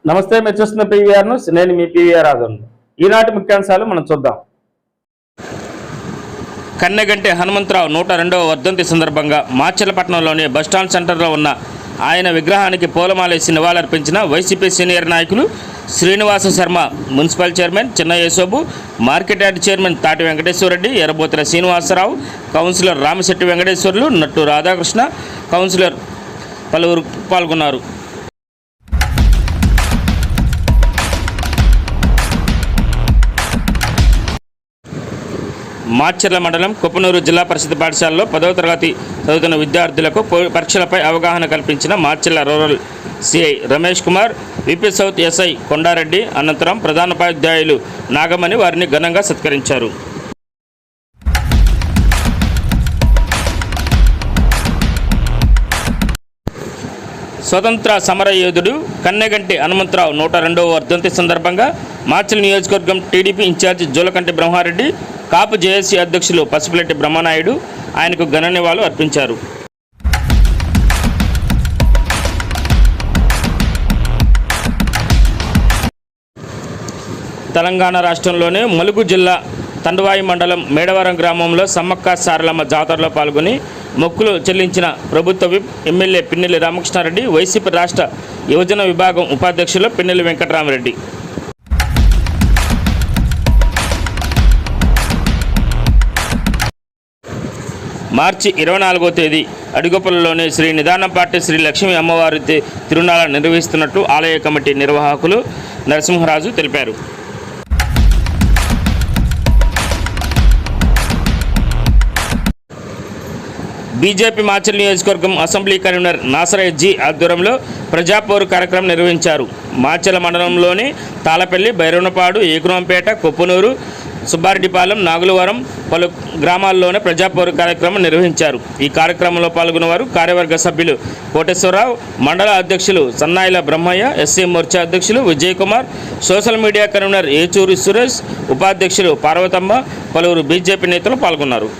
నమస్తే, మీరు చూస్తున్న పీవీఆర్ న్యూస్. నేను మీ పీవీఆర్ ఆదన్. ఈనాటి ముఖ్యాంశాలు మనం చూద్దాం. కన్నెగంటి హనుమంతరావు 102వ వర్ధంతి సందర్భంగా మాచర్లపట్నంలోని బస్టాండ్ సెంటర్లో ఉన్న ఆయన విగ్రహానికి పూలమాలేసి నివాళులర్పించిన వైసీపీ సీనియర్ నాయకులు శ్రీనివాస శర్మ, మున్సిపల్ చైర్మన్ చిన్న యేసోబు, మార్కెట్ యార్డ్ చైర్మన్ తాటి వెంకటేశ్వరరెడ్డి, ఎర్రబోతుల శ్రీనివాసరావు, కౌన్సిలర్ రామశెట్టి వెంకటేశ్వర్లు, నట్టు రాధాకృష్ణ, కౌన్సిలర్ పలువురు పాల్గొన్నారు. మాచర్ల మండలం కొప్పనూరు జిల్లా పరిషత్ పాఠశాలలో 10వ తరగతి చదువుతున్న విద్యార్థులకు పరీక్షలపై అవగాహన కల్పించిన Macherla rural CI Ramesh Kumar, VP south SI Kondareddy అనంతరం ప్రధానోపాధ్యాయులు నాగమణి వారిని ఘనంగా సత్కరించారు. స్వతంత్ర సమర యోధుడు కన్నెగంటి హనుమంతరావు 102వ వర్ధంతి సందర్భంగా మాచర్ల నియోజకవర్గం టీడీపీ ఇన్ఛార్జి జోలకంటి బ్రహ్మారెడ్డి, కాపు జేఏసీ అధ్యక్షులు పసుపులెట్టి బ్రహ్మనాయుడు ఆయనకు ఘన నివాళులు అర్పించారు. తెలంగాణ రాష్ట్రంలోని ములుగు జిల్లా తండవాయి మండలం మేడవరం గ్రామంలో సమ్మక్క సారలమ్మ జాతరలో పాల్గొని మొక్కులు చెల్లించిన ప్రభుత్వ విప్ ఎమ్మెల్యే పిన్నెల్లి రామకృష్ణారెడ్డి, వైసీపీ రాష్ట్ర యువజన విభాగం ఉపాధ్యక్షులు పిన్నెల్లి వెంకటరామరెడ్డి. మార్చి 24వ తేదీ అడిగొప్పలలోని శ్రీ నిదానంపాటి శ్రీ లక్ష్మీ అమ్మవారి తిరునాళ నిర్వహిస్తున్నట్లు ఆలయ కమిటీ నిర్వాహకులు నరసింహరాజు తెలిపారు. బీజేపీ మాచర్ల నియోజకవర్గం అసెంబ్లీ కన్వీనర్ నాసరయ్య జీ ఆధ్వర్యంలో ప్రజాపోరు కార్యక్రమం నిర్వహించారు. మాచర్ల మండలంలోని తాళపల్లి, బైరవనపాడు, ఏకురంపేట, కొప్పునూరు, సుబ్బారెడ్డిపాలెం, నాగులవరం పలు గ్రామాల్లోనే ప్రజాపోరు కార్యక్రమం నిర్వహించారు. ఈ కార్యక్రమంలో పాల్గొన్న వారు కార్యవర్గ సభ్యులు కోటేశ్వరరావు, మండల అధ్యక్షులు సన్నాయిల బ్రహ్మయ్య, ఎస్సీ మోర్చా అధ్యక్షులు Vijay Kumar, social media convener Yechury Suresh, ఉపాధ్యక్షులు పార్వతమ్మ, పలువురు బీజేపీ నేతలు పాల్గొన్నారు.